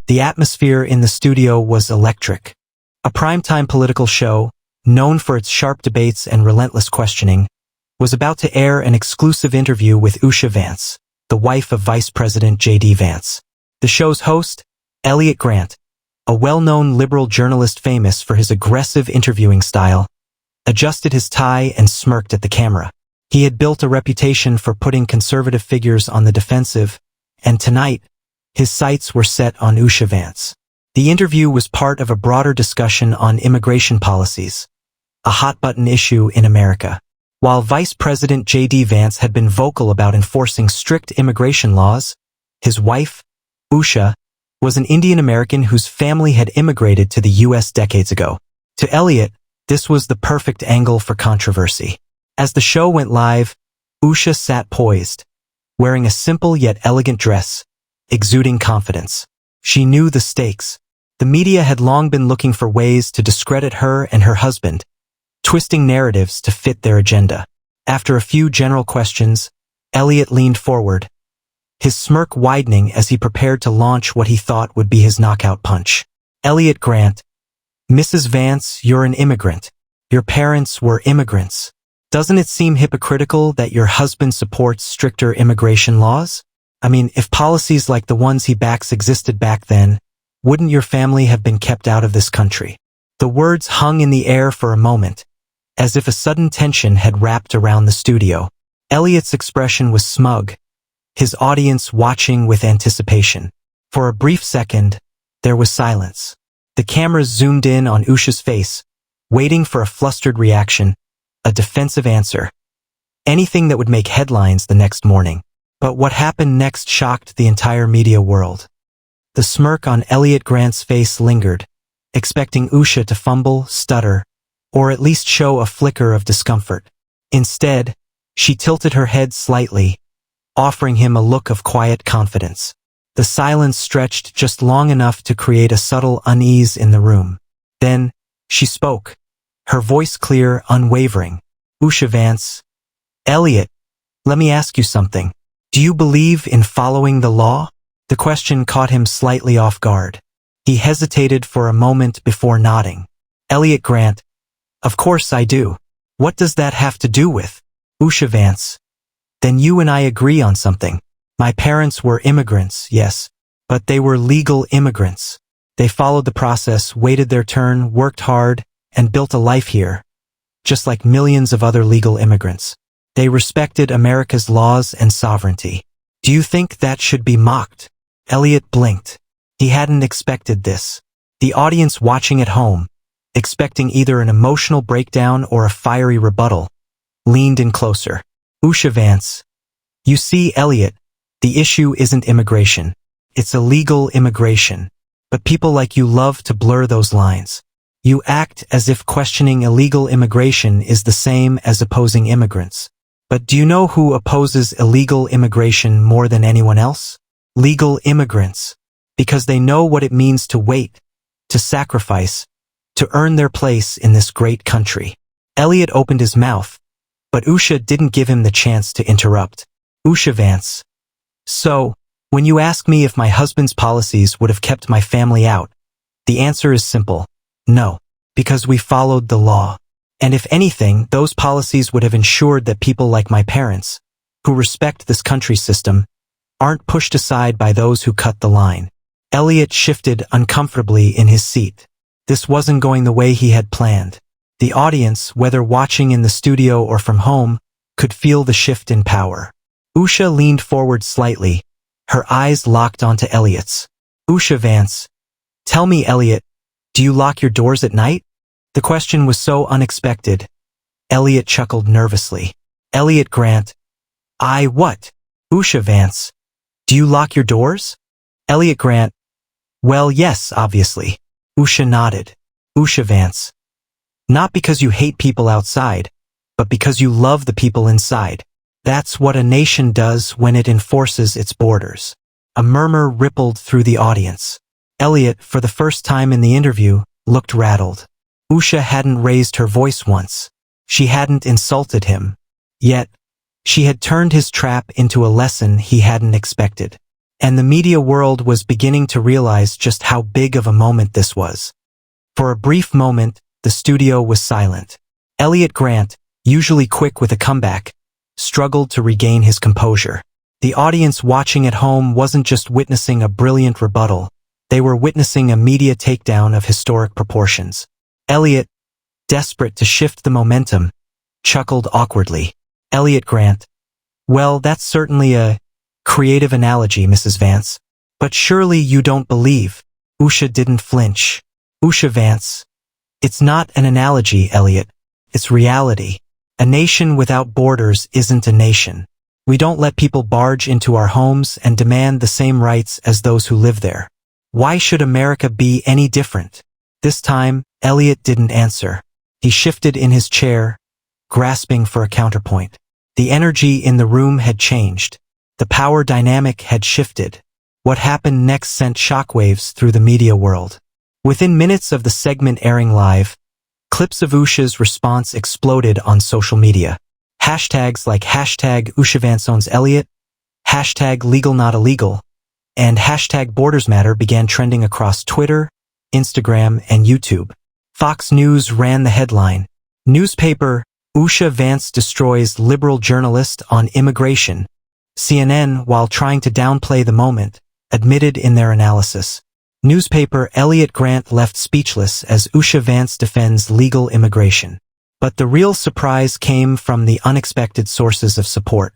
The atmosphere in the studio was electric. A primetime political show, known for its sharp debates and relentless questioning, was about to air an exclusive interview with Usha Vance, the wife of Vice President J.D. Vance. The show's host, Elliot Grant, a well-known liberal journalist famous for his aggressive interviewing style, adjusted his tie and smirked at the camera. He had built a reputation for putting conservative figures on the defensive, and tonight, his sights were set on Usha Vance. The interview was part of a broader discussion on immigration policies, a hot-button issue in America. While Vice President J.D. Vance had been vocal about enforcing strict immigration laws, his wife, Usha, was an Indian American whose family had immigrated to the U.S. decades ago. To Elliot, this was the perfect angle for controversy. As the show went live, Usha sat poised, wearing a simple yet elegant dress, exuding confidence. She knew the stakes. The media had long been looking for ways to discredit her and her husband, twisting narratives to fit their agenda. After a few general questions, Elliot leaned forward, his smirk widening as he prepared to launch what he thought would be his knockout punch. Elliot Grant, Mrs. Vance, you're an immigrant. Your parents were immigrants. Doesn't it seem hypocritical that your husband supports stricter immigration laws? I mean, if policies like the ones he backs existed back then, wouldn't your family have been kept out of this country? The words hung in the air for a moment, as if a sudden tension had wrapped around the studio. Elliot's expression was smug, his audience watching with anticipation. For a brief second, there was silence. The cameras zoomed in on Usha's face, waiting for a flustered reaction, a defensive answer, anything that would make headlines the next morning. But what happened next shocked the entire media world. The smirk on Elliot Grant's face lingered, expecting Usha to fumble, stutter, or at least show a flicker of discomfort. Instead, she tilted her head slightly, offering him a look of quiet confidence. The silence stretched just long enough to create a subtle unease in the room. Then, she spoke, her voice clear, unwavering. Usha Vance, Elliot, let me ask you something. Do you believe in following the law? The question caught him slightly off guard. He hesitated for a moment before nodding. Elliot Grant, of course I do. What does that have to do with? Usha Vance, then you and I agree on something. My parents were immigrants, yes, but they were legal immigrants. They followed the process, waited their turn, worked hard, and built a life here, just like millions of other legal immigrants. They respected America's laws and sovereignty. Do you think that should be mocked? Elliot blinked. He hadn't expected this. The audience watching at home, expecting either an emotional breakdown or a fiery rebuttal, leaned in closer. Usha Vance, you see, Elliot, the issue isn't immigration. It's illegal immigration. But people like you love to blur those lines. You act as if questioning illegal immigration is the same as opposing immigrants. But do you know who opposes illegal immigration more than anyone else? Legal immigrants. Because they know what it means to wait, to sacrifice, to earn their place in this great country. Elliot opened his mouth, but Usha didn't give him the chance to interrupt. Usha Vance, so, when you ask me if my husband's policies would have kept my family out, the answer is simple. No, because we followed the law. And if anything, those policies would have ensured that people like my parents, who respect this country's system, aren't pushed aside by those who cut the line. Elliot shifted uncomfortably in his seat. This wasn't going the way he had planned. The audience, whether watching in the studio or from home, could feel the shift in power. Usha leaned forward slightly, her eyes locked onto Elliot's. Usha Vance, tell me, Elliot, do you lock your doors at night? The question was so unexpected. Elliot chuckled nervously. Elliot Grant, what? Usha Vance, do you lock your doors? Elliot Grant, well, yes, obviously. Usha nodded. Usha Vance, not because you hate people outside, but because you love the people inside. That's what a nation does when it enforces its borders. A murmur rippled through the audience. Elliot, for the first time in the interview, looked rattled. Usha hadn't raised her voice once. She hadn't insulted him. Yet, she had turned his trap into a lesson he hadn't expected. and the media world was beginning to realize just how big of a moment this was. For a brief moment, the studio was silent. Elliot Grant, usually quick with a comeback, struggled to regain his composure. The audience watching at home wasn't just witnessing a brilliant rebuttal, they were witnessing a media takedown of historic proportions. Elliot, desperate to shift the momentum, chuckled awkwardly. Elliot Grant, well, that's certainly a creative analogy, Mrs. Vance. But surely you don't believe. Usha didn't flinch. Usha Vance, it's not an analogy, Elliot. It's reality. A nation without borders isn't a nation. We don't let people barge into our homes and demand the same rights as those who live there. Why should America be any different? This time, Elliot didn't answer. He shifted in his chair, grasping for a counterpoint. The energy in the room had changed. The power dynamic had shifted. What happened next sent shockwaves through the media world. Within minutes of the segment airing live, clips of Usha's response exploded on social media. Hashtags like hashtag Usha Vance owns Elliot, hashtag legal not illegal, and hashtag borders matter began trending across Twitter, Instagram, and YouTube. Fox News ran the headline. Newspaper, Usha Vance destroys liberal journalist on immigration. CNN, while trying to downplay the moment, admitted in their analysis. Newspaper, Elliot Grant left speechless as Usha Vance defends legal immigration. But the real surprise came from the unexpected sources of support.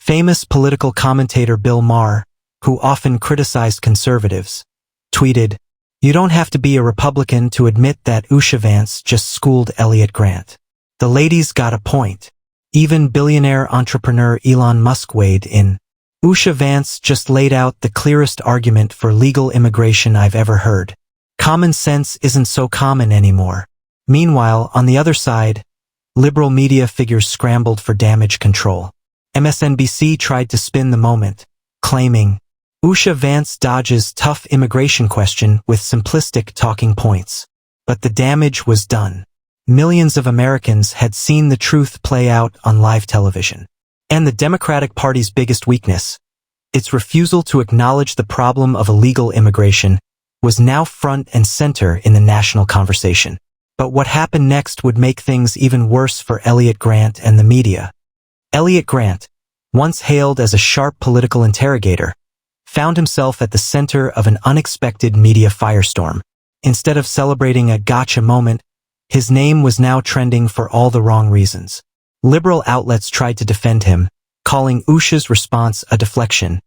Famous political commentator Bill Maher, who often criticized conservatives, tweeted, "You don't have to be a Republican to admit that Usha Vance just schooled Elliot Grant. The lady's got a point." Even billionaire entrepreneur Elon Musk weighed in. Usha Vance just laid out the clearest argument for legal immigration I've ever heard. Common sense isn't so common anymore. Meanwhile, on the other side, liberal media figures scrambled for damage control. MSNBC tried to spin the moment, claiming, Usha Vance dodges tough immigration question with simplistic talking points. But the damage was done. Millions of Americans had seen the truth play out on live television. And the Democratic Party's biggest weakness, its refusal to acknowledge the problem of illegal immigration, was now front and center in the national conversation. But what happened next would make things even worse for Elliot Grant and the media. Elliot Grant, once hailed as a sharp political interrogator, found himself at the center of an unexpected media firestorm. Instead of celebrating a gotcha moment, his name was now trending for all the wrong reasons. Liberal outlets tried to defend him, calling Usha's response a deflection.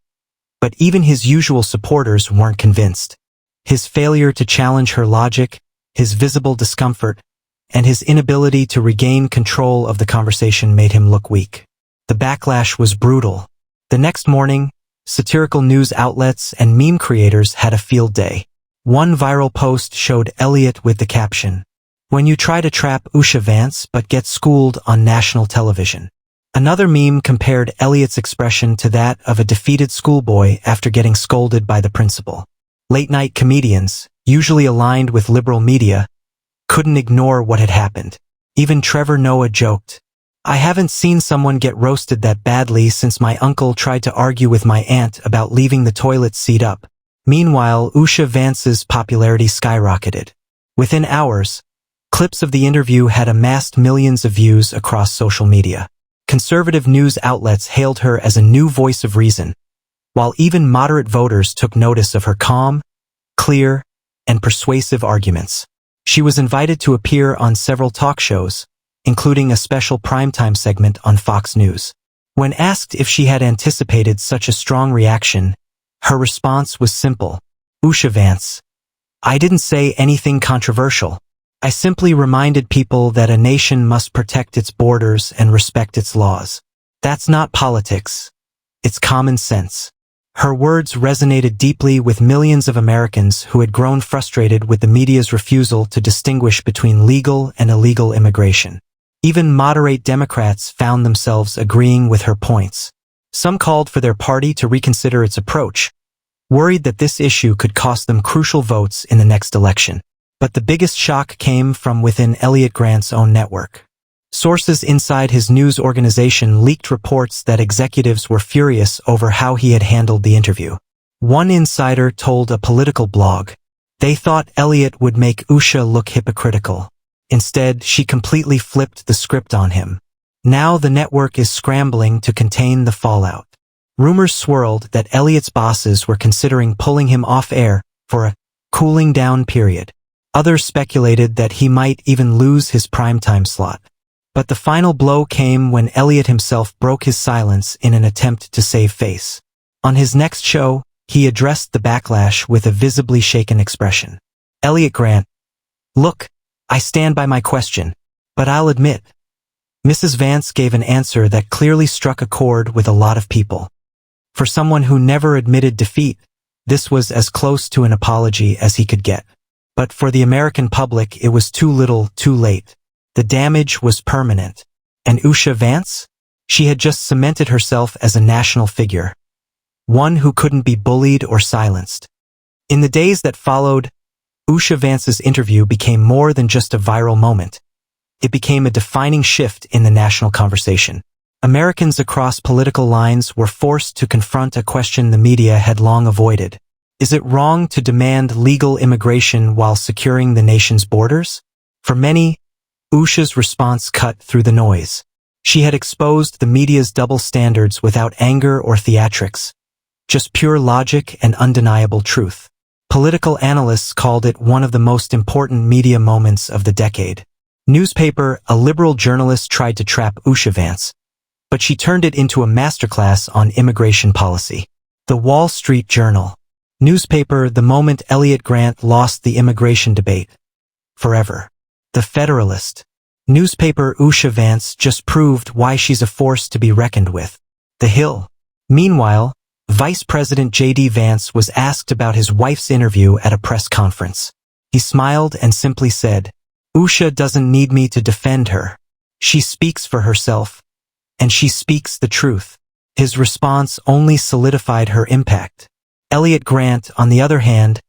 But even his usual supporters weren't convinced. His failure to challenge her logic, his visible discomfort, and his inability to regain control of the conversation made him look weak. The backlash was brutal. The next morning, satirical news outlets and meme creators had a field day. One viral post showed Elliot with the caption, "When you try to trap Usha Vance but get schooled on national television." Another meme compared Elliot's expression to that of a defeated schoolboy after getting scolded by the principal. Late-night comedians, usually aligned with liberal media, couldn't ignore what had happened. Even Trevor Noah joked, "I haven't seen someone get roasted that badly since my uncle tried to argue with my aunt about leaving the toilet seat up." Meanwhile, Usha Vance's popularity skyrocketed. Within hours, clips of the interview had amassed millions of views across social media. Conservative news outlets hailed her as a new voice of reason, while even moderate voters took notice of her calm, clear, and persuasive arguments. She was invited to appear on several talk shows, including a special primetime segment on Fox News. When asked if she had anticipated such a strong reaction, her response was simple. "Usha Vance, I didn't say anything controversial. I simply reminded people that a nation must protect its borders and respect its laws. That's not politics. It's common sense." Her words resonated deeply with millions of Americans who had grown frustrated with the media's refusal to distinguish between legal and illegal immigration. Even moderate Democrats found themselves agreeing with her points. Some called for their party to reconsider its approach, worried that this issue could cost them crucial votes in the next election. But the biggest shock came from within Elliot Grant's own network. Sources inside his news organization leaked reports that executives were furious over how he had handled the interview. One insider told a political blog, "They thought Elliot would make Usha look hypocritical. Instead, she completely flipped the script on him." Now the network is scrambling to contain the fallout. Rumors swirled that Elliot's bosses were considering pulling him off air for a cooling down period. Others speculated that he might even lose his primetime slot. But the final blow came when Elliot himself broke his silence in an attempt to save face. On his next show, he addressed the backlash with a visibly shaken expression. Elliot Grant, "Look, I stand by my question, but I'll admit." Mrs. Vance gave an answer that clearly struck a chord with a lot of people. For someone who never admitted defeat, this was as close to an apology as he could get. But for the American public, it was too little, too late. The damage was permanent. And Usha Vance? She had just cemented herself as a national figure. One who couldn't be bullied or silenced. In the days that followed, Usha Vance's interview became more than just a viral moment. It became a defining shift in the national conversation. Americans across political lines were forced to confront a question the media had long avoided. Is it wrong to demand legal immigration while securing the nation's borders? For many, Usha's response cut through the noise. She had exposed the media's double standards without anger or theatrics, just pure logic and undeniable truth. Political analysts called it one of the most important media moments of the decade. Newspaper, a liberal journalist tried to trap Usha Vance, but she turned it into a masterclass on immigration policy. The Wall Street Journal. Newspaper, the moment Elliot Grant lost the immigration debate. Forever. The Federalist. Newspaper, Usha Vance just proved why she's a force to be reckoned with. The Hill. Meanwhile, Vice President J.D. Vance was asked about his wife's interview at a press conference. He smiled and simply said, "Usha doesn't need me to defend her. She speaks for herself, and she speaks the truth." His response only solidified her impact. Elliot Grant, on the other hand,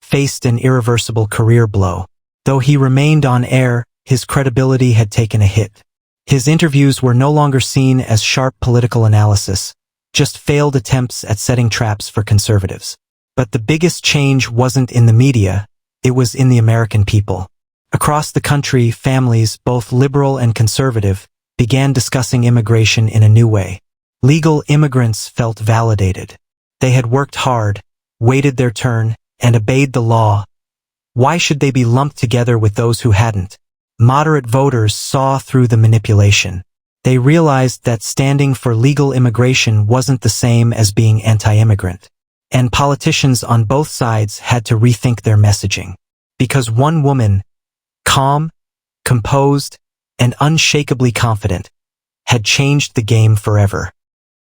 faced an irreversible career blow. Though he remained on air, his credibility had taken a hit. His interviews were no longer seen as sharp political analysis, just failed attempts at setting traps for conservatives. But the biggest change wasn't in the media, it was in the American people. Across the country, families, both liberal and conservative, began discussing immigration in a new way. Legal immigrants felt validated. They had worked hard, waited their turn, and obeyed the law. Why should they be lumped together with those who hadn't? Moderate voters saw through the manipulation. They realized that standing for legal immigration wasn't the same as being anti-immigrant. And politicians on both sides had to rethink their messaging. Because one woman, calm, composed, and unshakably confident, had changed the game forever.